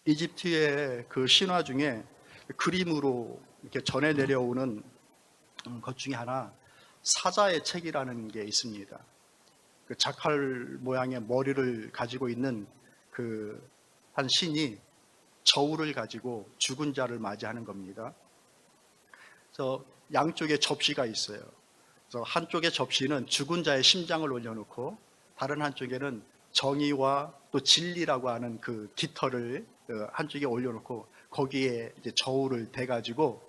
이집트의 그 신화 중에 그림으로 이렇게 전해 내려오는 것 중에 하나, 사자의 책이라는 게 있습니다. 그 자칼 모양의 머리를 가지고 있는 그 한 신이 저울을 가지고 죽은 자를 맞이하는 겁니다. 그래서 양쪽에 접시가 있어요. 그래서 한쪽의 접시는 죽은 자의 심장을 올려놓고 다른 한쪽에는 정의와 또 진리라고 하는 그 깃털을 한쪽에 올려놓고 거기에 이제 저울을 대가지고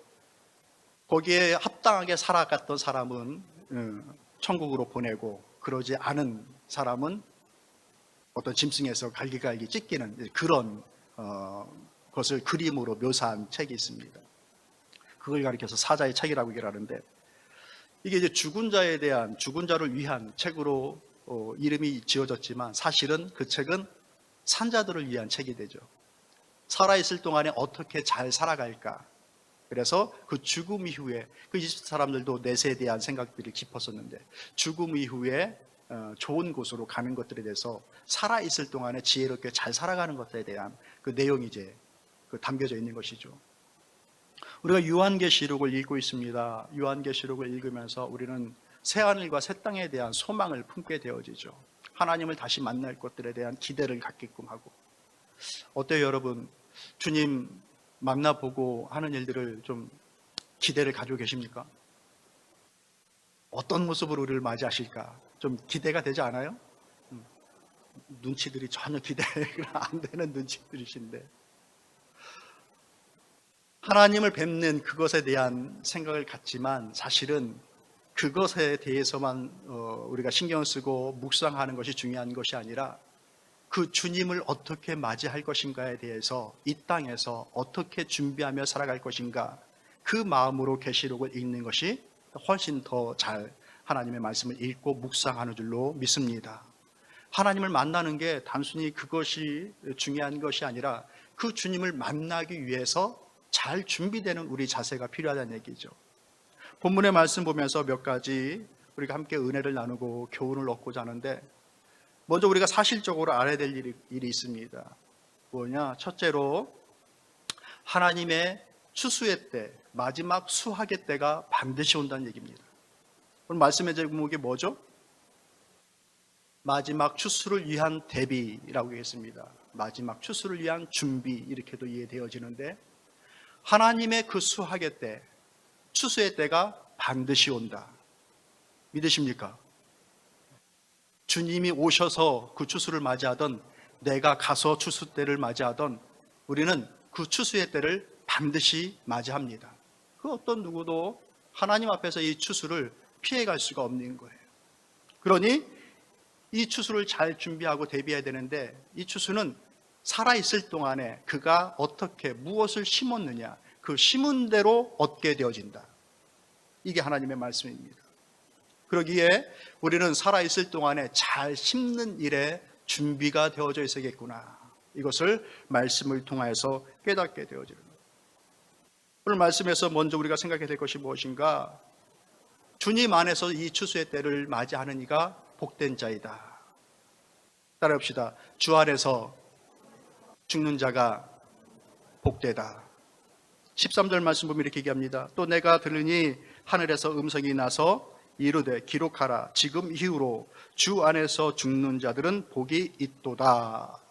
거기에 합당하게 살아갔던 사람은 천국으로 보내고 그러지 않은 사람은 어떤 짐승에서 갈기갈기 찢기는 그런 것을 그림으로 묘사한 책이 있습니다. 그걸 가리켜서 사자의 책이라고 얘기를 하는데, 이게 이제 죽은 자에 대한, 죽은 자를 위한 책으로 이름이 지어졌지만 사실은 그 책은 산자들을 위한 책이 되죠. 살아있을 동안에 어떻게 잘 살아갈까. 그래서 그 죽음 이후에, 그 이집트 사람들도 넷에 대한 생각들이 깊었었는데 죽음 이후에 좋은 곳으로 가는 것들에 대해서 살아있을 동안에 지혜롭게 잘 살아가는 것에 대한 그 내용이 이제 담겨져 있는 것이죠. 우리가 요한계시록을 읽고 있습니다. 요한계시록을 읽으면서 우리는 새하늘과 새 땅에 대한 소망을 품게 되어지죠. 하나님을 다시 만날 것들에 대한 기대를 갖게끔 하고. 어때요, 여러분? 주님 만나보고 하는 일들을 좀 기대를 가지고 계십니까? 어떤 모습으로 우리를 맞이하실까? 좀 기대가 되지 않아요? 눈치들이 전혀 기대가 안 되는 눈치들이신데, 하나님을 뵙는 그것에 대한 생각을 갖지만 사실은 그것에 대해서만 우리가 신경을 쓰고 묵상하는 것이 중요한 것이 아니라 그 주님을 어떻게 맞이할 것인가에 대해서 이 땅에서 어떻게 준비하며 살아갈 것인가, 그 마음으로 계시록을 읽는 것이 훨씬 더 잘 하나님의 말씀을 읽고 묵상하는 줄로 믿습니다. 하나님을 만나는 게 단순히 그것이 중요한 것이 아니라 그 주님을 만나기 위해서 잘 준비되는 우리 자세가 필요하다는 얘기죠. 본문의 말씀 보면서 몇 가지 우리가 함께 은혜를 나누고 교훈을 얻고자 하는데, 먼저 우리가 사실적으로 알아야 될 일이 있습니다. 뭐냐? 첫째로 하나님의 추수의 때, 마지막 수확의 때가 반드시 온다는 얘기입니다. 오늘 말씀의 제목이 뭐죠? 마지막 추수를 위한 대비라고 했습니다. 마지막 추수를 위한 준비, 이렇게도 이해되어지는데, 하나님의 그 수확의 때, 추수의 때가 반드시 온다. 믿으십니까? 주님이 오셔서 그 추수를 맞이하던, 내가 가서 추수 때를 맞이하던, 우리는 그 추수의 때를 반드시 맞이합니다. 그 어떤 누구도 하나님 앞에서 이 추수를 피해갈 수가 없는 거예요. 그러니 이 추수를 잘 준비하고 대비해야 되는데, 이 추수는 살아있을 동안에 그가 어떻게 무엇을 심었느냐, 그 심은 대로 얻게 되어진다. 이게 하나님의 말씀입니다. 그러기에 우리는 살아있을 동안에 잘 심는 일에 준비가 되어져 있어야겠구나, 이것을 말씀을 통하여서 깨닫게 되어지는 거예요. 오늘 말씀에서 먼저 우리가 생각해야 될 것이 무엇인가? 주님 안에서 이 추수의 때를 맞이하는 이가 복된 자이다. 따라합시다. 주 안에서 죽는 자가 복되다. 13절 말씀 보면 이렇게 얘기합니다. 또 내가 들으니 하늘에서 음성이 나서 이르되 기록하라. 지금 이후로 주 안에서 죽는 자들은 복이 있도다.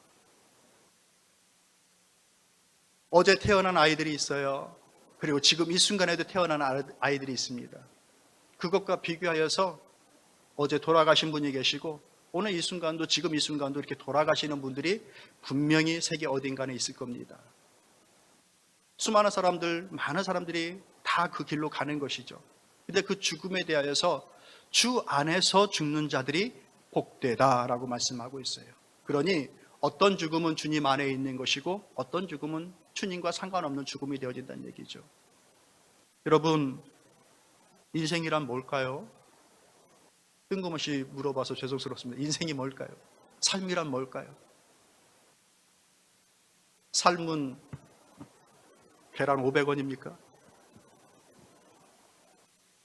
어제 태어난 아이들이 있어요. 그리고 지금 이 순간에도 태어난 아이들이 있습니다. 그것과 비교하여서 어제 돌아가신 분이 계시고 오늘 이 순간도, 지금 이 순간도 이렇게 돌아가시는 분들이 분명히 세계 어딘가에 있을 겁니다. 수많은 사람들, 많은 사람들이 다 그 길로 가는 것이죠. 근데 그 죽음에 대하여서 주 안에서 죽는 자들이 복되다라고 말씀하고 있어요. 그러니 어떤 죽음은 주님 안에 있는 것이고 어떤 죽음은 주님과 상관없는 죽음이 되어진다는 얘기죠. 여러분, 인생이란 뭘까요? 뜬금없이 물어봐서 죄송스럽습니다. 인생이 뭘까요? 삶이란 뭘까요? 삶은 계란 500원입니까?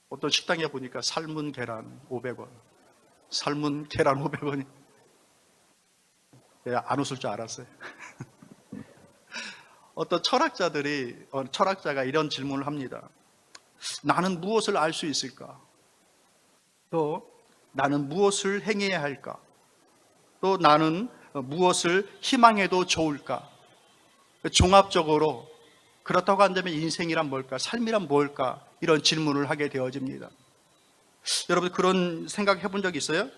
어떤 식당에 보니까 삶은 계란 500원. 삶은 계란 500원이. 내가 안 웃을 줄 알았어요. 어떤 철학자가 이런 질문을 합니다. 나는 무엇을 알 수 있을까? 또 나는 무엇을 행해야 할까? 또 나는 무엇을 희망해도 좋을까? 종합적으로 그렇다고 한다면 인생이란 뭘까? 삶이란 뭘까? 이런 질문을 하게 되어집니다. 여러분 그런 생각 해본 적 있어요?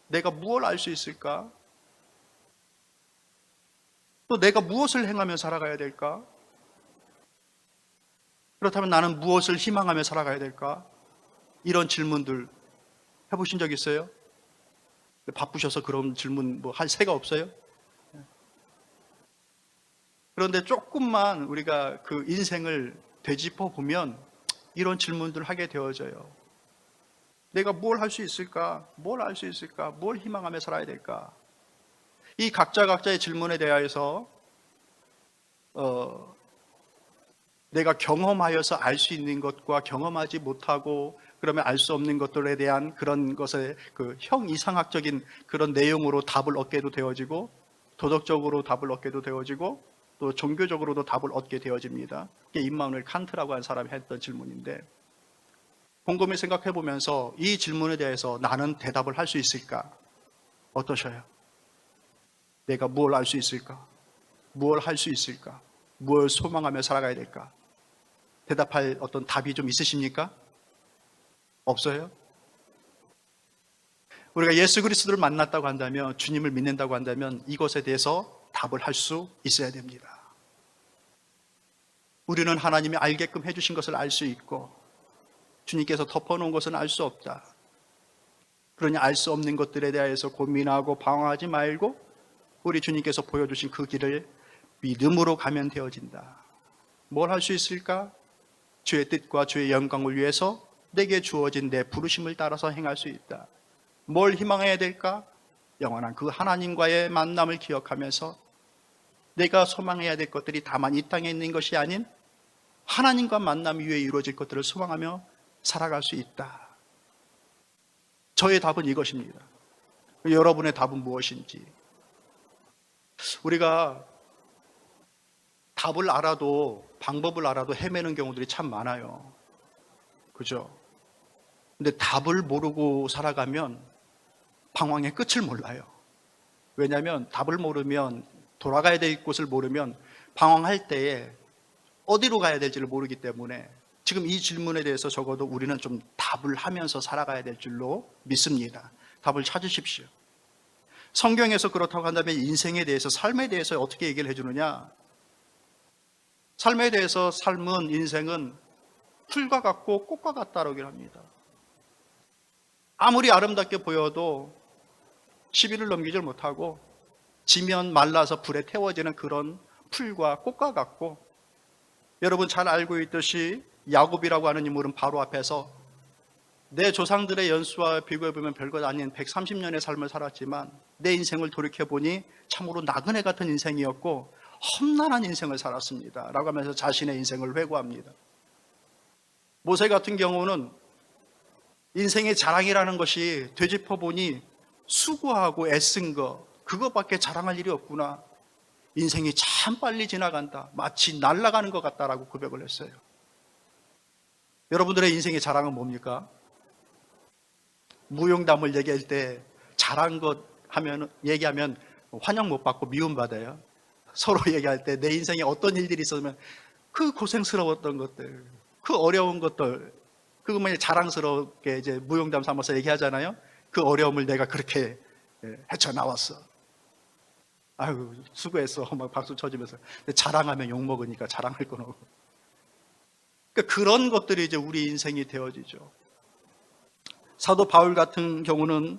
내가 무엇을 알 수 있을까? 또 내가 무엇을 행하며 살아가야 될까? 그렇다면 나는 무엇을 희망하며 살아가야 될까? 이런 질문들 해보신 적 있어요? 바쁘셔서 그런 질문 뭐 할 새가 없어요? 그런데 조금만 우리가 그 인생을 되짚어 보면 이런 질문들을 하게 되어져요. 내가 뭘 할 수 있을까? 뭘 알 수 있을까? 뭘 희망하며 살아야 될까? 이 각자의 질문에 대하여서 내가 경험하여서 알 수 있는 것과 경험하지 못하고 그러면 알 수 없는 것들에 대한 그런 것의 그 형이상학적인 그런 내용으로 답을 얻게도 되어지고 도덕적으로 답을 얻게도 되어지고 또 종교적으로도 답을 얻게 되어집니다. 이게 임마누엘 칸트라고 하는 사람이 했던 질문인데 곰곰이 생각해 보면서 이 질문에 대해서 나는 대답을 할 수 있을까? 어떠셔요? 내가 무엇을 알 수 있을까? 무엇을 할 수 있을까? 무엇을 소망하며 살아가야 될까? 대답할 어떤 답이 좀 있으십니까? 없어요? 우리가 예수 그리스도를 만났다고 한다면, 주님을 믿는다고 한다면 이것에 대해서 답을 할 수 있어야 됩니다. 우리는 하나님이 알게끔 해주신 것을 알 수 있고 주님께서 덮어놓은 것은 알 수 없다. 그러니 알 수 없는 것들에 대해서 고민하고 방황하지 말고 우리 주님께서 보여주신 그 길을 믿음으로 가면 되어진다. 뭘 할 수 있을까? 주의 뜻과 주의 영광을 위해서 내게 주어진 내 부르심을 따라서 행할 수 있다. 뭘 희망해야 될까? 영원한 그 하나님과의 만남을 기억하면서 내가 소망해야 될 것들이 다만 이 땅에 있는 것이 아닌 하나님과 만남 위에 이루어질 것들을 소망하며 살아갈 수 있다. 저의 답은 이것입니다. 여러분의 답은 무엇인지. 우리가 답을 알아도 방법을 알아도 헤매는 경우들이 참 많아요. 그죠? 근데 답을 모르고 살아가면 방황의 끝을 몰라요. 왜냐하면 답을 모르면 돌아가야 될 곳을 모르면 방황할 때에 어디로 가야 될지를 모르기 때문에 지금 이 질문에 대해서 적어도 우리는 좀 답을 하면서 살아가야 될 줄로 믿습니다. 답을 찾으십시오. 성경에서 그렇다고 한다면 인생에 대해서 삶에 대해서 어떻게 얘기를 해주느냐? 삶에 대해서 삶은 인생은 풀과 같고 꽃과 같다라고 합니다. 아무리 아름답게 보여도 시비를 넘기질 못하고 지면 말라서 불에 태워지는 그런 풀과 꽃과 같고 여러분 잘 알고 있듯이 야곱이라고 하는 인물은 바로 앞에서 내 조상들의 연수와 비교해보면 별것 아닌 130년의 삶을 살았지만 내 인생을 돌이켜보니 참으로 나그네 같은 인생이었고 험난한 인생을 살았습니다 라고 하면서 자신의 인생을 회고합니다. 모세 같은 경우는 인생의 자랑이라는 것이 되짚어보니 수고하고 애쓴 거 그것밖에 자랑할 일이 없구나. 인생이 참 빨리 지나간다. 마치 날아가는 것 같다라고 고백을 했어요. 여러분들의 인생의 자랑은 뭡니까? 무용담을 얘기할 때 잘한 것 얘기하면 환영 못 받고 미움받아요. 서로 얘기할 때 내 인생에 어떤 일들이 있었으면 그 고생스러웠던 것들, 그 어려운 것들, 그것만 자랑스럽게 이제 무용담 삼아서 얘기하잖아요. 그 어려움을 내가 그렇게 헤쳐나왔어. 아유, 수고했어. 막 박수 쳐주면서. 자랑하면 욕먹으니까 자랑할 건 없고. 그러니까 그런 것들이 이제 우리 인생이 되어지죠. 사도 바울 같은 경우는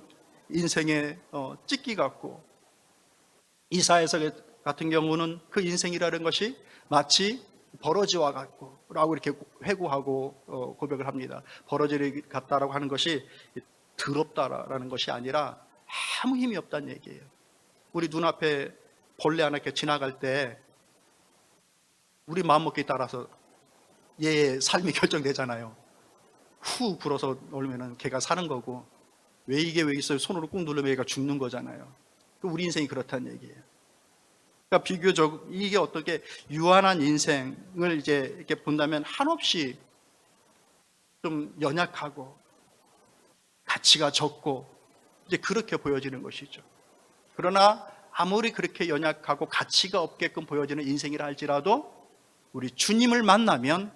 인생의 찍기 같고, 이사야서 같은 경우는 그 인생이라는 것이 마치 버러지와 같고 라고 이렇게 회고하고 고백을 합니다. 버러지 같다라고 하는 것이 더럽다라는 것이 아니라 아무 힘이 없다는 얘기예요. 우리 눈앞에 벌레 하나 이렇게 지나갈 때 우리 마음먹기에 따라서 얘의 삶이 결정되잖아요. 후 불어서 놓으면 걔가 사는 거고 왜 이게 왜 있어요? 손으로 꾹 누르면 얘가 죽는 거잖아요. 우리 인생이 그렇다는 얘기예요. 그러니까 비교적 이게 어떻게 유한한 인생을 이제 이렇게 본다면 한없이 좀 연약하고 가치가 적고 이제 그렇게 보여지는 것이죠. 그러나 아무리 그렇게 연약하고 가치가 없게끔 보여지는 인생이라 할지라도 우리 주님을 만나면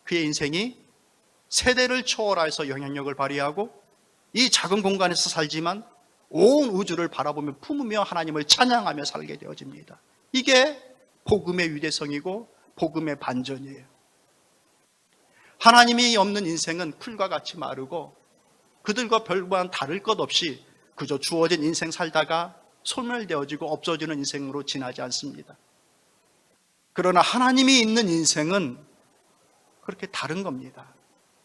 그의 인생이 세대를 초월해서 영향력을 발휘하고 이 작은 공간에서 살지만 온 우주를 바라보며 품으며 하나님을 찬양하며 살게 되어집니다. 이게 복음의 위대성이고 복음의 반전이에요. 하나님이 없는 인생은 풀과 같이 마르고 그들과 별반 다를 것 없이 그저 주어진 인생 살다가 소멸되어지고 없어지는 인생으로 지나지 않습니다. 그러나 하나님이 있는 인생은 그렇게 다른 겁니다.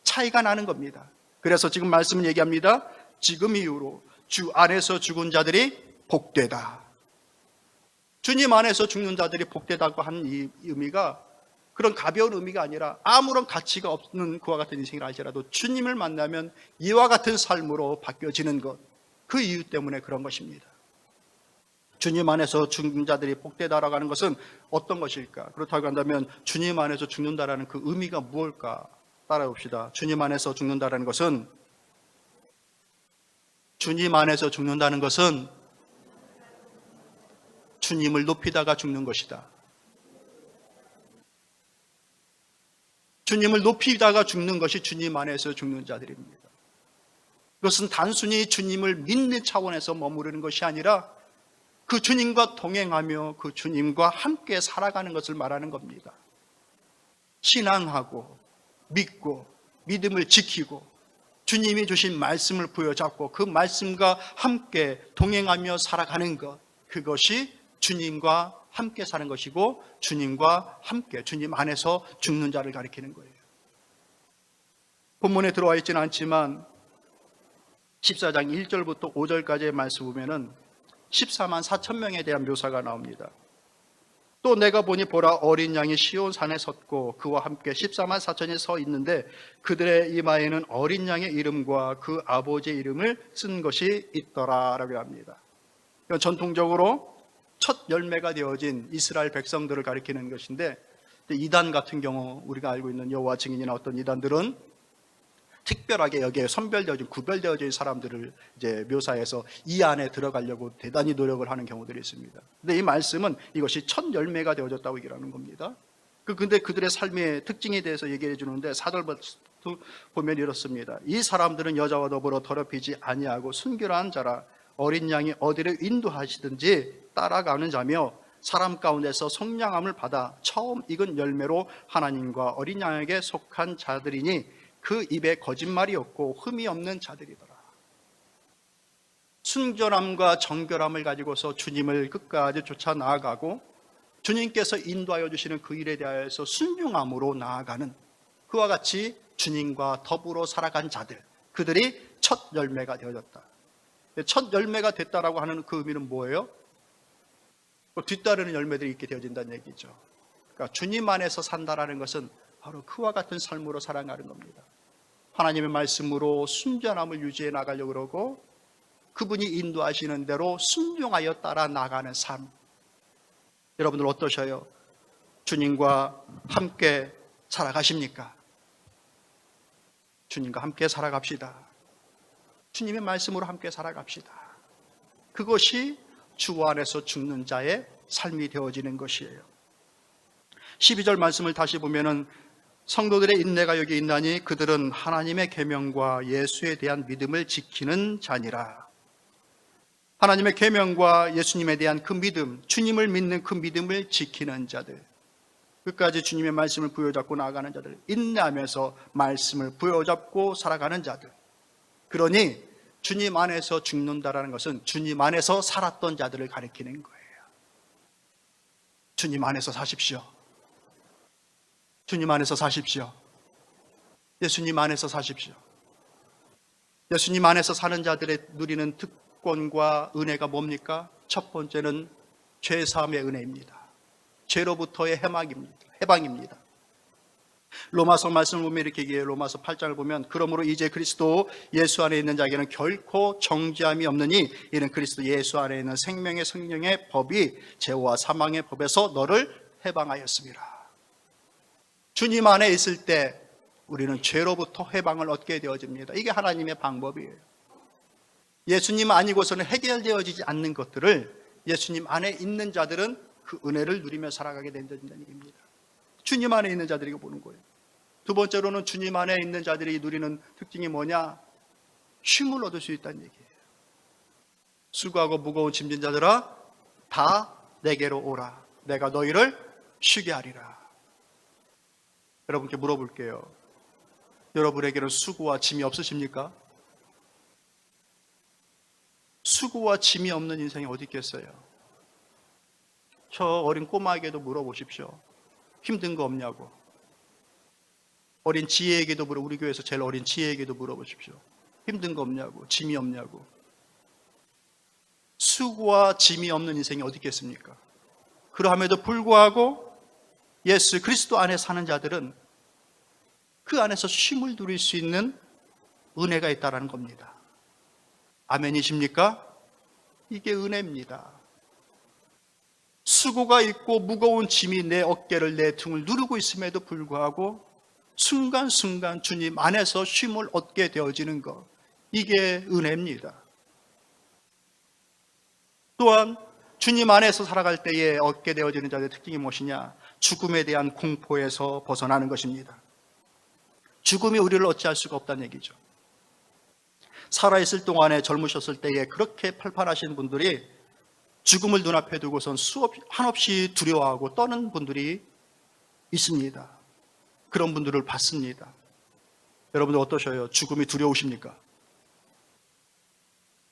차이가 나는 겁니다. 그래서 지금 말씀은 얘기합니다. 지금 이후로 주 안에서 죽은 자들이 복되다. 주님 안에서 죽는 자들이 복되다고 하는 이 의미가 그런 가벼운 의미가 아니라 아무런 가치가 없는 그와 같은 인생이라 할지라도 주님을 만나면 이와 같은 삶으로 바뀌어지는 것, 그 이유 때문에 그런 것입니다. 주님 안에서 죽는 자들이 복되다라고 하는 것은 어떤 것일까? 그렇다고 한다면 주님 안에서 죽는다라는 그 의미가 무엇일까? 따라봅시다. 주님 안에서 죽는다라는 것은 주님을 높이다가 죽는 것이다. 주님을 높이다가 죽는 것이 주님 안에서 죽는 자들입니다. 그것은 단순히 주님을 믿는 차원에서 머무르는 것이 아니라 그 주님과 동행하며 그 주님과 함께 살아가는 것을 말하는 겁니다. 신앙하고 믿고 믿음을 지키고 주님이 주신 말씀을 부여잡고 그 말씀과 함께 동행하며 살아가는 것, 그것이 주님과 함께 사는 것이고 주님과 함께 주님 안에서 죽는 자를 가리키는 거예요. 본문에 들어와 있지는 않지만 14장 1절부터 5절까지의 말씀 보면은 14만 4천 명에 대한 묘사가 나옵니다. 또 내가 보니 보라, 어린 양이 시온 산에 섰고 그와 함께 14만 4천이 서 있는데 그들의 이마에는 어린 양의 이름과 그 아버지의 이름을 쓴 것이 있더라라고 합니다. 전통적으로 첫 열매가 되어진 이스라엘 백성들을 가리키는 것인데, 이단 같은 경우 우리가 알고 있는 여호와 증인이나 어떤 이단들은 특별하게 여기에 선별되어진 구별되어진 사람들을 이제 묘사해서 이 안에 들어가려고 대단히 노력을 하는 경우들이 있습니다. 근데 이 말씀은 이것이 첫 열매가 되어졌다고 얘기하는 겁니다. 근데 그들의 삶의 특징에 대해서 얘기해 주는데 4절부터 보면 이렇습니다. 이 사람들은 여자와 더불어 더럽히지 아니하고 순결한 자라, 어린 양이 어디를 인도하시든지 따라가는 자며 사람 가운데서 속량함을 받아 처음 익은 열매로 하나님과 어린 양에게 속한 자들이니 그 입에 거짓말이 없고 흠이 없는 자들이더라. 순결함과 정결함을 가지고서 주님을 끝까지 쫓아 나아가고 주님께서 인도하여 주시는 그 일에 대하여서 순종함으로 나아가는 그와 같이 주님과 더불어 살아간 자들, 그들이 첫 열매가 되어졌다. 첫 열매가 됐다라고 하는 그 의미는 뭐예요? 뒤따르는 열매들이 있게 되어진다는 얘기죠. 그러니까 주님 안에서 산다라는 것은 바로 그와 같은 삶으로 살아가는 겁니다. 하나님의 말씀으로 순전함을 유지해 나가려고 그러고 그분이 인도하시는 대로 순종하여 따라 나가는 삶. 여러분들 어떠셔요? 주님과 함께 살아가십니까? 주님과 함께 살아갑시다. 주님의 말씀으로 함께 살아갑시다. 그것이 주 안에서 죽는 자의 삶이 되어지는 것이에요. 12절 말씀을 다시 보면은 성도들의 인내가 여기 있나니 그들은 하나님의 계명과 예수에 대한 믿음을 지키는 자니라. 하나님의 계명과 예수님에 대한 그 믿음, 주님을 믿는 그 믿음을 지키는 자들, 끝까지 주님의 말씀을 부여잡고 나아가는 자들, 인내하면서 말씀을 부여잡고 살아가는 자들. 그러니 주님 안에서 죽는다라는 것은 주님 안에서 살았던 자들을 가리키는 거예요. 주님 안에서 사십시오. 주님 안에서 사십시오. 예수님 안에서 사십시오. 예수님 안에서 사는 자들의 누리는 특권과 은혜가 뭡니까? 첫 번째는 죄사함의 은혜입니다. 죄로부터의 해방입니다. 로마서 말씀을 보면 이렇게 얘기해요. 로마서 8장을 보면 그러므로 이제 그리스도 예수 안에 있는 자에게는 결코 정죄함이 없느니 이는 그리스도 예수 안에 있는 생명의 성령의 법이 죄와 사망의 법에서 너를 해방하였습니다. 주님 안에 있을 때 우리는 죄로부터 해방을 얻게 되어집니다. 이게 하나님의 방법이에요. 예수님 아니고서는 해결되어지지 않는 것들을 예수님 안에 있는 자들은 그 은혜를 누리며 살아가게 된다는 얘기입니다. 주님 안에 있는 자들에게 보는 거예요. 두 번째로는 주님 안에 있는 자들이 누리는 특징이 뭐냐? 쉼을 얻을 수 있다는 얘기예요. 수고하고 무거운 짐진 자들아 다 내게로 오라. 내가 너희를 쉬게 하리라. 여러분께 물어볼게요. 여러분에게는 수고와 짐이 없으십니까? 수고와 짐이 없는 인생이 어디 있겠어요? 저 어린 꼬마에게도 물어보십시오. 힘든 거 없냐고. 어린 지혜에게도 우리 교회에서 제일 어린 지혜에게도 물어보십시오. 힘든 거 없냐고. 짐이 없냐고. 수고와 짐이 없는 인생이 어디 있겠습니까? 그러함에도 불구하고 예수 그리스도 안에 사는 자들은 그 안에서 쉼을 누릴 수 있는 은혜가 있다는 겁니다. 아멘이십니까? 이게 은혜입니다. 수고가 있고 무거운 짐이 내 어깨를 내 등을 누르고 있음에도 불구하고 순간순간 주님 안에서 쉼을 얻게 되어지는 것, 이게 은혜입니다. 또한 주님 안에서 살아갈 때에 얻게 되어지는 자들의 특징이 무엇이냐? 죽음에 대한 공포에서 벗어나는 것입니다. 죽음이 우리를 어찌할 수가 없다는 얘기죠. 살아있을 동안에 젊으셨을 때에 그렇게 팔팔하신 분들이 죽음을 눈앞에 두고선 한없이 두려워하고 떠는 분들이 있습니다. 그런 분들을 봤습니다. 여러분들 어떠셔요? 죽음이 두려우십니까?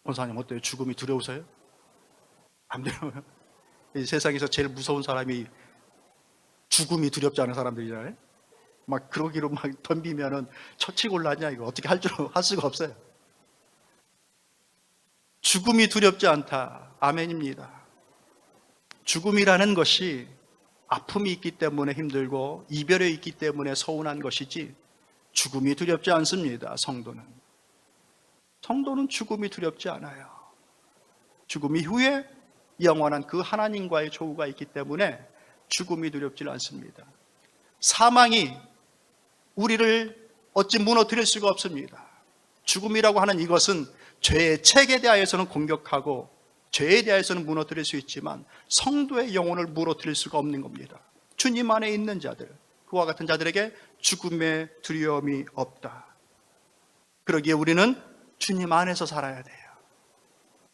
원사님 어때요? 죽음이 두려우세요? 안 두려워요? 이 세상에서 제일 무서운 사람이 죽음이 두렵지 않은 사람들이잖아요. 막 그러기로 막 덤비면은 처치곤란이야. 이거 어떻게 할 수가 없어요. 죽음이 두렵지 않다. 아멘입니다. 죽음이라는 것이 아픔이 있기 때문에 힘들고 이별이 있기 때문에 서운한 것이지 죽음이 두렵지 않습니다. 성도는 죽음이 두렵지 않아요. 죽음 이후에 영원한 그 하나님과의 조우가 있기 때문에 죽음이 두렵지 않습니다. 사망이 우리를 어찌 무너뜨릴 수가 없습니다. 죽음이라고 하는 이것은 죄의 책에 대하여서는 공격하고 죄에 대해서는 무너뜨릴 수 있지만 성도의 영혼을 무너뜨릴 수가 없는 겁니다. 주님 안에 있는 자들, 그와 같은 자들에게 죽음의 두려움이 없다. 그러기에 우리는 주님 안에서 살아야 돼요.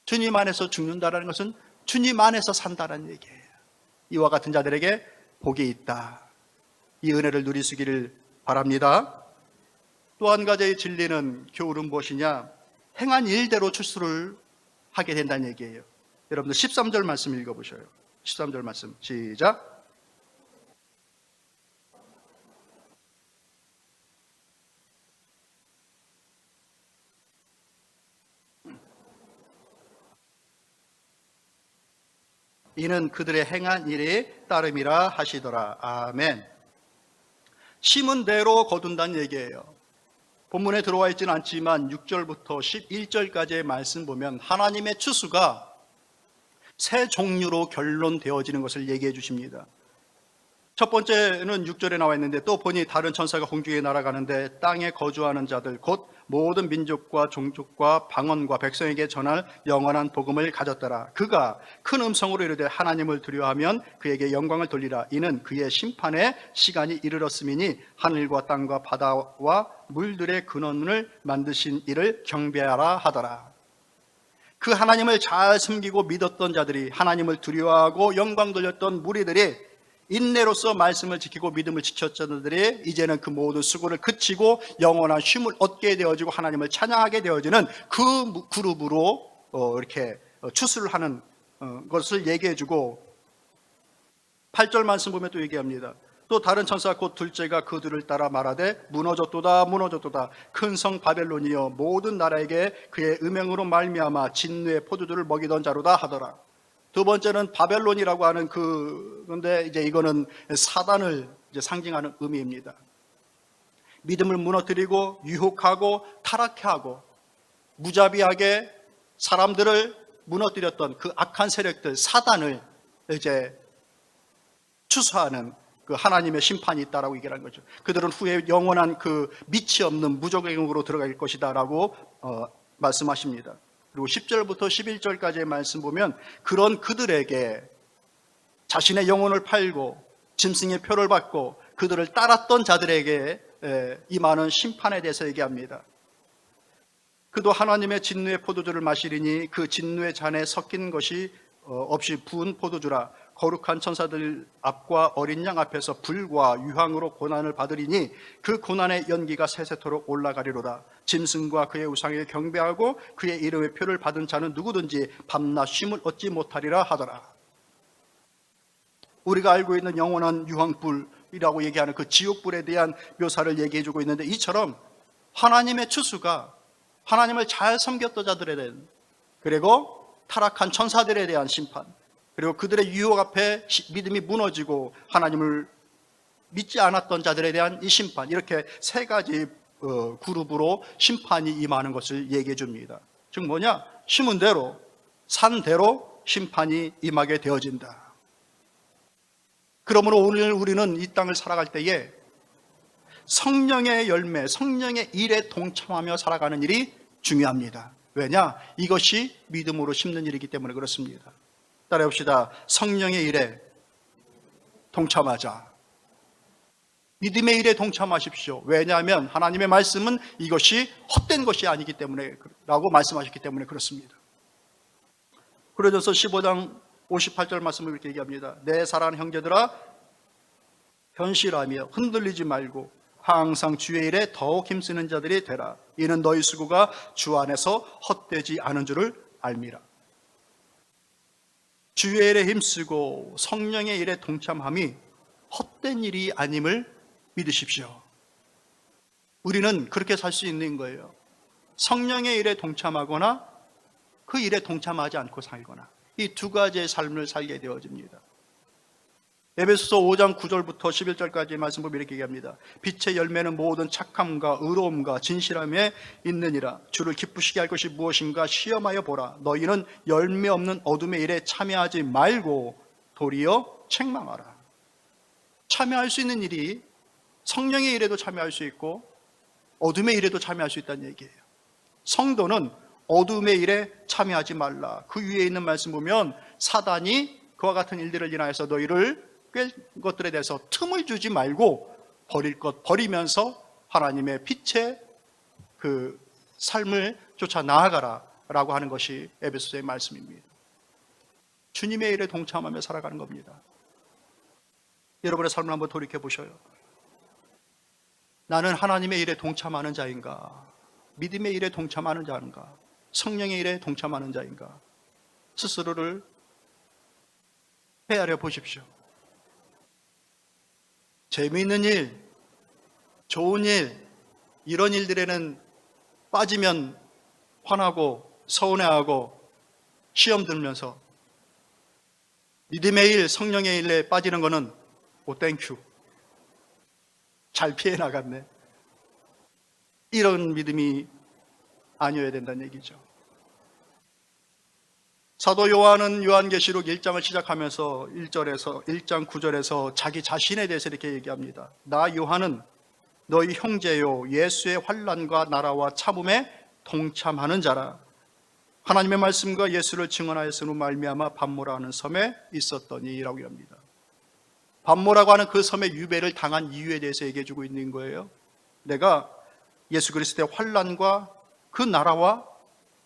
주님 안에서 죽는다는 것은 주님 안에서 산다는 얘기예요. 이와 같은 자들에게 복이 있다. 이 은혜를 누리시기를 바랍니다. 또 한 가지의 진리는 교훈은 무엇이냐? 행한 일대로 출소를 하게 된다는 얘기예요. 여러분들 13절 말씀 읽어보셔요. 13절 말씀 시작. 이는 그들의 행한 일에 따름이라 하시더라. 아멘. 심은 대로 거둔다는 얘기예요. 본문에 들어와 있지는 않지만 6절부터 11절까지의 말씀 보면 하나님의 추수가 세 종류로 결론되어지는 것을 얘기해 주십니다. 첫 번째는 6절에 나와 있는데 또 보니 다른 천사가 공중에 날아가는데 땅에 거주하는 자들 곧 모든 민족과 종족과 방언과 백성에게 전할 영원한 복음을 가졌더라. 그가 큰 음성으로 이르되 하나님을 두려워하면 그에게 영광을 돌리라. 이는 그의 심판의 시간이 이르렀음이니 하늘과 땅과 바다와 물들의 근원을 만드신 이를 경배하라 하더라. 그 하나님을 잘 숨기고 믿었던 자들이, 하나님을 두려워하고 영광 돌렸던 무리들이, 인내로서 말씀을 지키고 믿음을 지켰던 자들이 이제는 그 모든 수고를 그치고 영원한 쉼을 얻게 되어지고 하나님을 찬양하게 되어지는 그 그룹으로 이렇게 추수를 하는 것을 얘기해주고, 8절 말씀 보면 또 얘기합니다. 또 다른 천사 곧 둘째가 그들을 따라 말하되 무너졌도다 무너졌도다 큰 성 바벨론이여 모든 나라에게 그의 음행으로 말미암아 진노의 포도주를 먹이던 자로다 하더라. 두 번째는 바벨론이라고 하는 그런데 이제 이거는 사단을 이제 상징하는 의미입니다. 믿음을 무너뜨리고 유혹하고 타락케 하고 무자비하게 사람들을 무너뜨렸던 그 악한 세력들, 사단을 이제 추수하는 그 하나님의 심판이 있다라고 얘기하는 거죠. 그들은 후에 영원한 그 밑이 없는 무적행으로 들어갈 것이다라고 말씀하십니다. 그리고 10절부터 11절까지의 말씀 보면 그런 그들에게 자신의 영혼을 팔고 짐승의 표를 받고 그들을 따랐던 자들에게 임하는 심판에 대해서 얘기합니다. 그도 하나님의 진노의 포도주를 마시리니 그 진노의 잔에 섞인 것이 없이 부은 포도주라. 거룩한 천사들 앞과 어린 양 앞에서 불과 유황으로 고난을 받으리니 그 고난의 연기가 세세토록 올라가리로다. 짐승과 그의 우상에 경배하고 그의 이름의 표를 받은 자는 누구든지 밤낮 쉼을 얻지 못하리라 하더라. 우리가 알고 있는 영원한 유황불이라고 얘기하는 그 지옥불에 대한 묘사를 얘기해 주고 있는데, 이처럼 하나님의 추수가 하나님을 잘 섬겼던 자들에 대한, 그리고 타락한 천사들에 대한 심판, 그리고 그들의 유혹 앞에 믿음이 무너지고 하나님을 믿지 않았던 자들에 대한 이 심판, 이렇게 세 가지 그룹으로 심판이 임하는 것을 얘기해 줍니다. 즉 뭐냐? 심은 대로 산 대로 심판이 임하게 되어진다. 그러므로 오늘 우리는 이 땅을 살아갈 때에 성령의 열매, 성령의 일에 동참하며 살아가는 일이 중요합니다. 왜냐? 이것이 믿음으로 심는 일이기 때문에 그렇습니다. 따라해 봅시다. 성령의 일에 동참하자. 믿음의 일에 동참하십시오. 왜냐하면 하나님의 말씀은 이것이 헛된 것이 아니기 때문에 라고 말씀하셨기 때문에 그렇습니다. 고린도서 15장 58절 말씀을 이렇게 얘기합니다. 내 사랑하는 형제들아, 현실하며 흔들리지 말고 항상 주의 일에 더욱 힘쓰는 자들이 되라. 이는 너희 수고가 주 안에서 헛되지 않은 줄을 알미라. 주의 일에 힘쓰고 성령의 일에 동참함이 헛된 일이 아님을 믿으십시오. 우리는 그렇게 살 수 있는 거예요. 성령의 일에 동참하거나 그 일에 동참하지 않고 살거나, 이 두 가지의 삶을 살게 되어집니다. 에베소서 5장 9절부터 11절까지 말씀 보면 이렇게 얘기합니다. 빛의 열매는 모든 착함과 의로움과 진실함에 있느니라. 주를 기쁘시게 할 것이 무엇인가 시험하여 보라. 너희는 열매 없는 어둠의 일에 참여하지 말고 도리어 책망하라. 참여할 수 있는 일이 성령의 일에도 참여할 수 있고 어둠의 일에도 참여할 수 있다는 얘기예요. 성도는 어둠의 일에 참여하지 말라. 그 위에 있는 말씀 보면 사단이 그와 같은 일들을 인하여서 너희를 꿰 것들에 대해서 틈을 주지 말고 버릴 것 버리면서 하나님의 빛의 그 삶을 쫓아 나아가라 라고 하는 것이 에베소서의 말씀입니다. 주님의 일에 동참하며 살아가는 겁니다. 여러분의 삶을 한번 돌이켜 보셔요. 나는 하나님의 일에 동참하는 자인가? 믿음의 일에 동참하는 자인가? 성령의 일에 동참하는 자인가? 스스로를 헤아려 보십시오. 재미있는 일, 좋은 일, 이런 일들에는 빠지면 화나고 서운해하고 시험 들면서, 믿음의 일, 성령의 일에 빠지는 것은 오 땡큐, 잘 피해 나갔네, 이런 믿음이 아니어야 된다는 얘기죠. 사도 요한은 요한계시록 1장을 시작하면서 1장 9절에서 자기 자신에 대해서 이렇게 얘기합니다. 나 요한은 너희 형제요 예수의 환난과 나라와 참음에 동참하는 자라. 하나님의 말씀과 예수를 증언하였으므로 말미암아 밤모라 하는 섬에 있었더니 라고 합니다. 밤모라고 하는 그 섬의 유배를 당한 이유에 대해서 얘기해 주고 있는 거예요. 내가 예수 그리스도의 환난과 그 나라와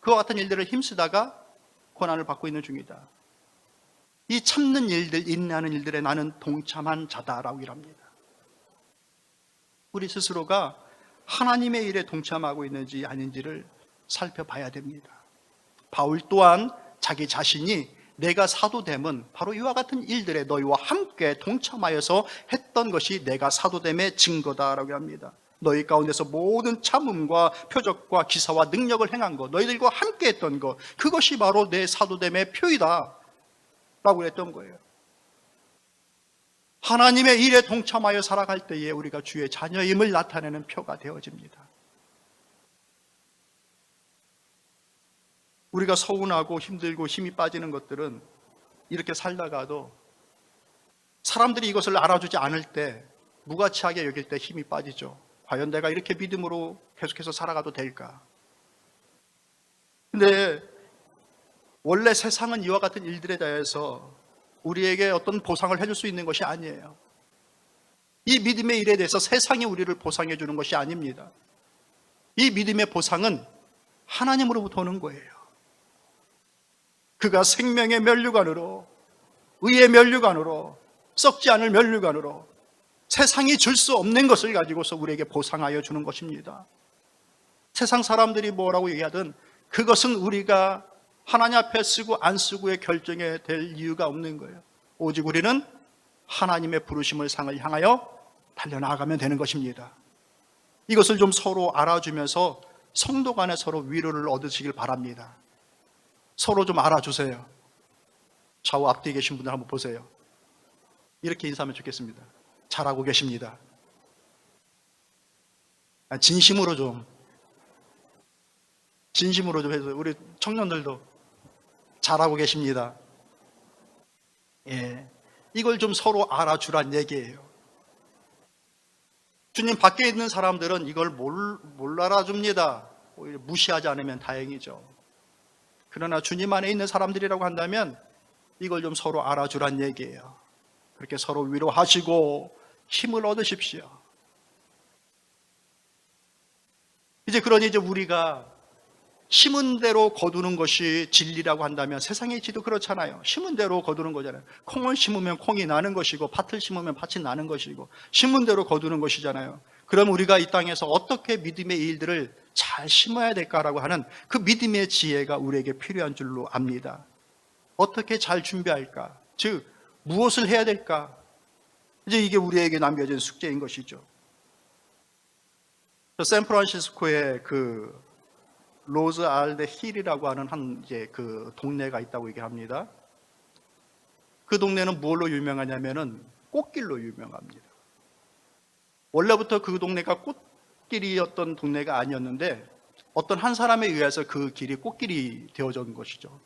그와 같은 일들을 힘쓰다가 고난을 받고 있는 중이다. 이 참는 일들, 인내하는 일들에 나는 동참한 자다라고 일합니다. 우리 스스로가 하나님의 일에 동참하고 있는지 아닌지를 살펴봐야 됩니다. 바울 또한 자기 자신이 내가 사도됨은 바로 이와 같은 일들에 너희와 함께 동참하여서 했던 것이 내가 사도됨의 증거다라고 합니다. 너희 가운데서 모든 참음과 표적과 기사와 능력을 행한 것, 너희들과 함께 했던 것, 그것이 바로 내 사도됨의 표이다 라고 했던 거예요. 하나님의 일에 동참하여 살아갈 때에 우리가 주의 자녀임을 나타내는 표가 되어집니다. 우리가 서운하고 힘들고 힘이 빠지는 것들은 이렇게 살다가도 사람들이 이것을 알아주지 않을 때 무가치하게 여길 때 힘이 빠지죠. 과연 내가 이렇게 믿음으로 계속해서 살아가도 될까? 근데 원래 세상은 이와 같은 일들에 대해서 우리에게 어떤 보상을 해줄 수 있는 것이 아니에요. 이 믿음의 일에 대해서 세상이 우리를 보상해 주는 것이 아닙니다. 이 믿음의 보상은 하나님으로부터 오는 거예요. 그가 생명의 면류관으로, 의의 면류관으로, 썩지 않을 면류관으로 세상이 줄 수 없는 것을 가지고서 우리에게 보상하여 주는 것입니다. 세상 사람들이 뭐라고 얘기하든 그것은 우리가 하나님 앞에 쓰고 안 쓰고의 결정에 될 이유가 없는 거예요. 오직 우리는 하나님의 부르심을 상을 향하여 달려나가면 되는 것입니다. 이것을 좀 서로 알아주면서 성도 간에 서로 위로를 얻으시길 바랍니다. 서로 좀 알아주세요. 좌우 앞뒤에 계신 분들 한번 보세요. 이렇게 인사하면 좋겠습니다. 잘하고 계십니다. 진심으로 좀 해서 우리 청년들도 잘하고 계십니다. 예, 이걸 좀 서로 알아주란 얘기예요. 주님 밖에 있는 사람들은 이걸 못 알아줍니다. 오히려 무시하지 않으면 다행이죠. 그러나 주님 안에 있는 사람들이라고 한다면 이걸 좀 서로 알아주란 얘기예요. 그렇게 서로 위로하시고 힘을 얻으십시오. 그러니 우리가 심은 대로 거두는 것이 진리라고 한다면 세상의 이치도 그렇잖아요. 심은 대로 거두는 거잖아요. 콩을 심으면 콩이 나는 것이고 밭을 심으면 밭이 나는 것이고 심은 대로 거두는 것이잖아요. 그럼 우리가 이 땅에서 어떻게 믿음의 일들을 잘 심어야 될까라고 하는 그 믿음의 지혜가 우리에게 필요한 줄로 압니다. 어떻게 잘 준비할까? 즉 무엇을 해야 될까? 이게 우리에게 남겨진 숙제인 것이죠. 샌프란시스코의 그 로즈 알데 힐이라고 하는 그 동네가 있다고 얘기합니다. 그 동네는 무엇로 유명하냐면은 꽃길로 유명합니다. 원래부터 그 동네가 꽃길이었던 동네가 아니었는데 어떤 한 사람에 의해서 그 길이 꽃길이 되어진 것이죠.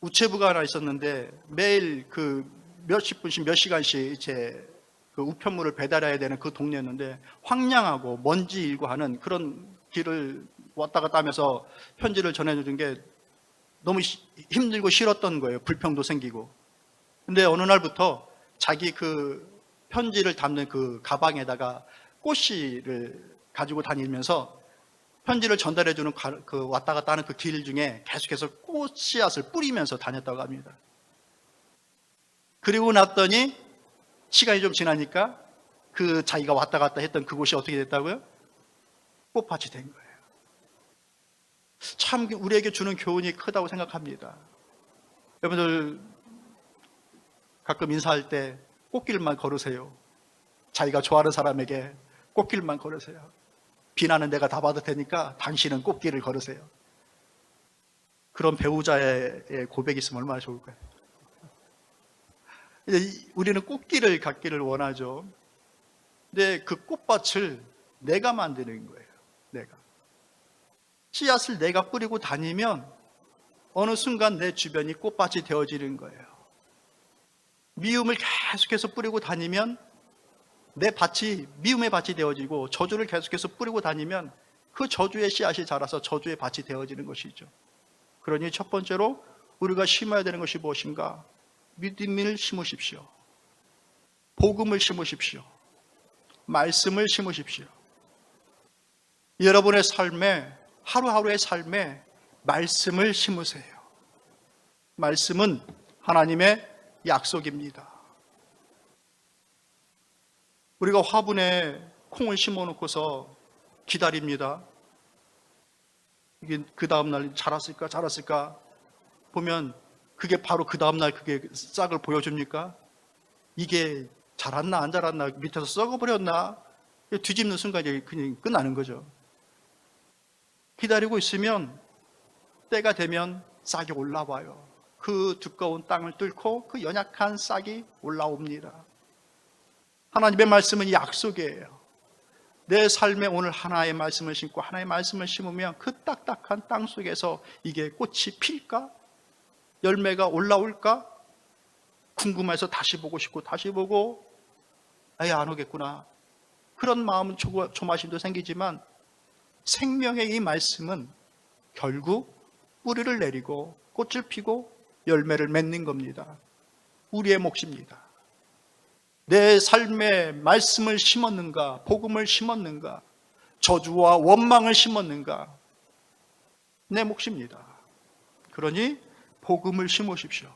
우체부가 하나 있었는데 매일 그 몇십 분씩 몇 시간씩 이제 그 우편물을 배달해야 되는 그 동네였는데 황량하고 먼지 일고 하는 그런 길을 왔다 갔다 하면서 편지를 전해주는 게 너무 힘들고 싫었던 거예요. 불평도 생기고. 근데 어느 날부터 자기 그 편지를 담는 그 가방에다가 꽃씨를 가지고 다니면서 편지를 전달해주는 그 왔다 갔다 하는 그 길 중에 계속해서 꽃씨앗을 뿌리면서 다녔다고 합니다. 그리고 났더니 시간이 좀 지나니까 그 자기가 왔다 갔다 했던 그곳이 어떻게 됐다고요? 꽃밭이 된 거예요. 참 우리에게 주는 교훈이 크다고 생각합니다. 여러분들 가끔 인사할 때 꽃길만 걸으세요. 자기가 좋아하는 사람에게 꽃길만 걸으세요. 비난은 내가 다 받을 테니까 당신은 꽃길을 걸으세요. 그런 배우자의 고백이 있으면 얼마나 좋을까요? 우리는 꽃길을 갖기를 원하죠. 근데 그 꽃밭을 내가 만드는 거예요. 내가. 씨앗을 내가 뿌리고 다니면 어느 순간 내 주변이 꽃밭이 되어지는 거예요. 미움을 계속해서 뿌리고 다니면 내 밭이 미움의 밭이 되어지고 저주를 계속해서 뿌리고 다니면 그 저주의 씨앗이 자라서 저주의 밭이 되어지는 것이죠. 그러니 첫 번째로 우리가 심어야 되는 것이 무엇인가? 믿음을 심으십시오. 복음을 심으십시오. 말씀을 심으십시오. 여러분의 삶에 하루하루의 삶에 말씀을 심으세요. 말씀은 하나님의 약속입니다. 우리가 화분에 콩을 심어놓고서 기다립니다. 이게 그 다음날 자랐을까 보면 그게 바로 그 다음날 그게 싹을 보여줍니까? 이게 자랐나 안 자랐나 밑에서 썩어버렸나 뒤집는 순간 그냥 끝나는 거죠. 기다리고 있으면 때가 되면 싹이 올라와요. 그 두꺼운 땅을 뚫고 그 연약한 싹이 올라옵니다. 하나님의 말씀은 약속이에요. 내 삶에 오늘 하나의 말씀을 심고 하나의 말씀을 심으면 그 딱딱한 땅 속에서 이게 꽃이 필까? 열매가 올라올까? 궁금해서 다시 보고 싶고 다시 보고 아예 안 오겠구나. 그런 마음은 조마심도 생기지만 생명의 이 말씀은 결국 뿌리를 내리고 꽃을 피고 열매를 맺는 겁니다. 우리의 몫입니다. 내 삶에 말씀을 심었는가, 복음을 심었는가, 저주와 원망을 심었는가, 내 몫입니다. 그러니 복음을 심으십시오.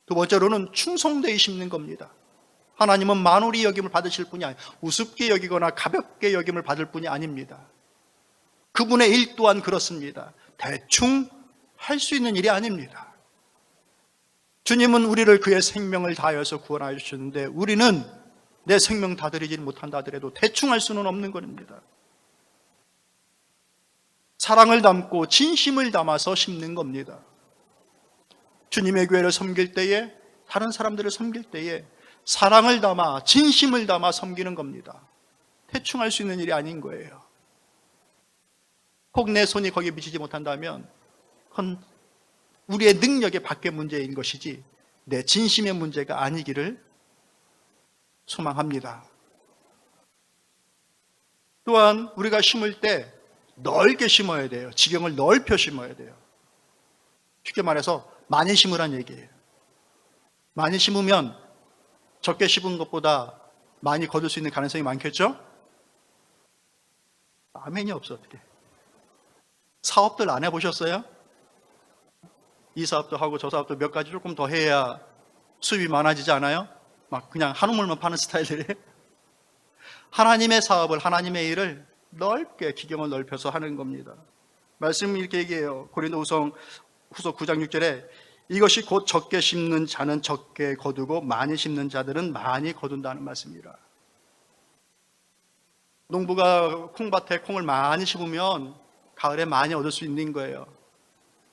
두 번째로는 충성되이 심는 겁니다. 하나님은 만홀히 여김을 받으실 분이 아니에요. 우습게 여기거나 가볍게 여김을 받을 분이 아닙니다. 그분의 일 또한 그렇습니다. 대충 할 수 있는 일이 아닙니다. 주님은 우리를 그의 생명을 다하여서 구원하여 주셨는데 우리는 내 생명 다 드리지 못한다 하더라도 대충 할 수는 없는 겁니다. 사랑을 담고 진심을 담아서 심는 겁니다. 주님의 교회를 섬길 때에, 다른 사람들을 섬길 때에 사랑을 담아 진심을 담아 섬기는 겁니다. 대충 할 수 있는 일이 아닌 거예요. 혹 내 손이 거기에 미치지 못한다면 그건 우리의 능력의 밖의 문제인 것이지 내 진심의 문제가 아니기를 소망합니다. 또한 우리가 심을 때 넓게 심어야 돼요. 지경을 넓혀 심어야 돼요. 쉽게 말해서 많이 심으란 얘기예요. 많이 심으면 적게 심은 것보다 많이 거둘 수 있는 가능성이 많겠죠? 아멘이 없어. 어떻게 사업들 안 해보셨어요? 이 사업도 하고 저 사업도 몇 가지 조금 더 해야 수입이 많아지지 않아요? 막 그냥 한 우물만 파는 스타일들이. 하나님의 사업을, 하나님의 일을 넓게 기경을 넓혀서 하는 겁니다. 말씀은 이렇게 얘기해요. 고린도후서 9장 6절에 이것이 곧 적게 심는 자는 적게 거두고 많이 심는 자들은 많이 거둔다는 말씀이라. 농부가 콩밭에 콩을 많이 심으면 가을에 많이 얻을 수 있는 거예요.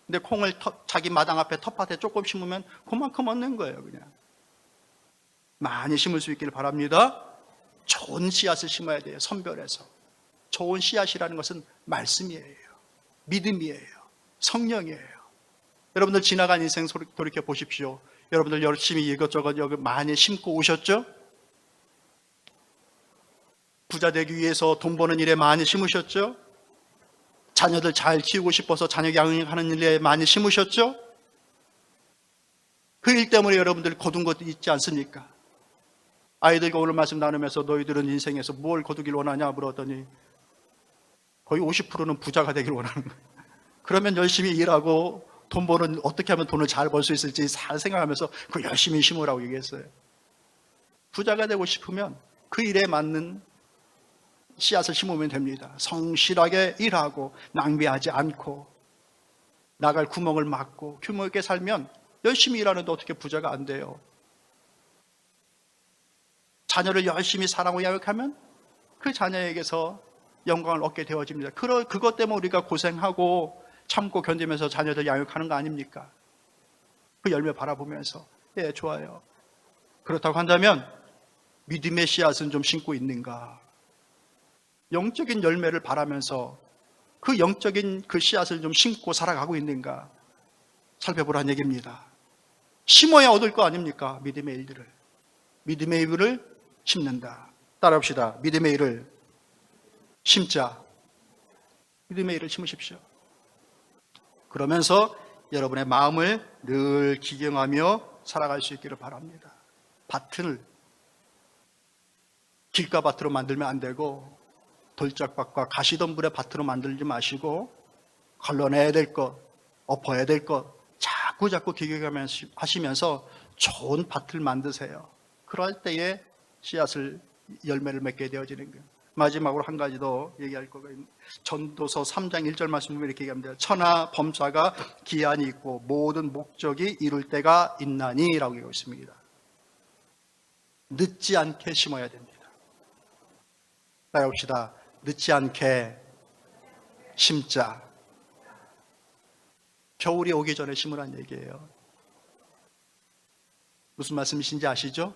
근데 콩을 자기 마당 앞에 텃밭에 조금 심으면 그만큼 얻는 거예요. 그냥 많이 심을 수 있기를 바랍니다. 좋은 씨앗을 심어야 돼요. 선별해서. 좋은 씨앗이라는 것은 말씀이에요. 믿음이에요. 성령이에요. 여러분들 지나간 인생 돌이켜 보십시오. 여러분들 열심히 이것저것 여기 많이 심고 오셨죠? 부자 되기 위해서 돈 버는 일에 많이 심으셨죠? 자녀들 잘 키우고 싶어서 자녀 양육하는 일에 많이 심으셨죠? 그 일 때문에 여러분들 거둔 것도 있지 않습니까? 아이들과 오늘 말씀 나누면서 너희들은 인생에서 뭘 거두길 원하냐 물었더니 거의 50%는 부자가 되길 원하는 거예요. 그러면 열심히 일하고 돈 버는, 어떻게 하면 돈을 잘 벌 수 있을지 잘 생각하면서 그 열심히 심으라고 얘기했어요. 부자가 되고 싶으면 그 일에 맞는 씨앗을 심으면 됩니다. 성실하게 일하고 낭비하지 않고 나갈 구멍을 막고 규모 있게 살면 열심히 일하는데 어떻게 부자가 안 돼요? 자녀를 열심히 사랑하고 양육하면 그 자녀에게서 영광을 얻게 되어집니다. 그것 때문에 우리가 고생하고 참고 견디면서 자녀들 양육하는 거 아닙니까? 그 열매 바라보면서 예, 좋아요. 그렇다고 한다면 믿음의 씨앗은 좀 심고 있는가? 영적인 열매를 바라면서 그 영적인 그 씨앗을 좀 심고 살아가고 있는가 살펴보라는 얘기입니다. 심어야 얻을 거 아닙니까? 믿음의 일들을. 믿음의 일을 심는다. 따라합시다. 믿음의 일을 심자. 믿음의 일을 심으십시오. 그러면서 여러분의 마음을 늘 기경하며 살아갈 수 있기를 바랍니다. 밭을 길가밭으로 만들면 안 되고 돌짝밭과 가시덤불의 밭으로 만들지 마시고 걸러내야 될 것, 엎어야 될 것 자꾸 기경하시면서 좋은 밭을 만드세요. 그럴 때에 씨앗을 열매를 맺게 되어지는 거예요. 마지막으로 한 가지 더 얘기할 거가 있는 전도서 3장 1절 말씀을 이렇게 얘기합니다. 천하 범사가 기한이 있고 모든 목적이 이룰 때가 있나니 라고 얘기하고 있습니다. 늦지 않게 심어야 됩니다. 따라합시다. 늦지 않게 심자. 겨울이 오기 전에 심으란 얘기예요. 무슨 말씀이신지 아시죠?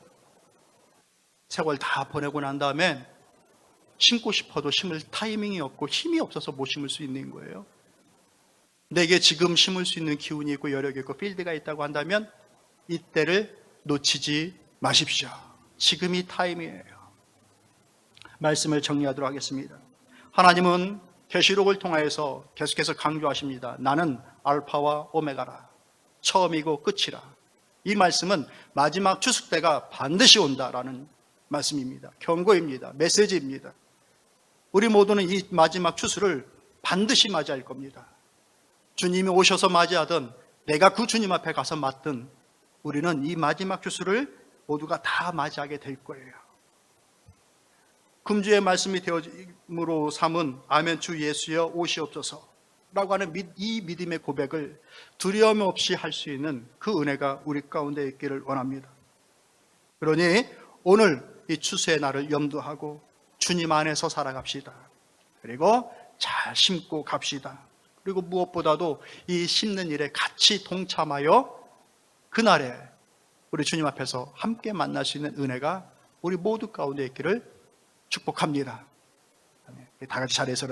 세월 다 보내고 난 다음에 심고 싶어도 심을 타이밍이 없고 힘이 없어서 못 심을 수 있는 거예요. 내게 지금 심을 수 있는 기운이 있고 여력이 있고 필드가 있다고 한다면 이때를 놓치지 마십시오. 지금이 타임이에요. 말씀을 정리하도록 하겠습니다. 하나님은 계시록을 통하여서 계속해서 강조하십니다. 나는 알파와 오메가라. 처음이고 끝이라. 이 말씀은 마지막 추수 때가 반드시 온다라는 말씀입니다. 경고입니다. 메시지입니다. 우리 모두는 이 마지막 추수를 반드시 맞이할 겁니다. 주님이 오셔서 맞이하든 내가 그 주님 앞에 가서 맞든 우리는 이 마지막 추수를 모두가 다 맞이하게 될 거예요. 금주의 말씀이 되어짐으로 삼은 아멘 주 예수여 오시옵소서라고 하는 이 믿음의 고백을 두려움 없이 할 수 있는 그 은혜가 우리 가운데 있기를 원합니다. 그러니 오늘 이 추수의 날을 염두하고 주님 안에서 살아갑시다. 그리고 잘 심고 갑시다. 그리고 무엇보다도 이 심는 일에 같이 동참하여 그날에 우리 주님 앞에서 함께 만날 수 있는 은혜가 우리 모두 가운데 있기를 축복합니다. 다 같이 자리에서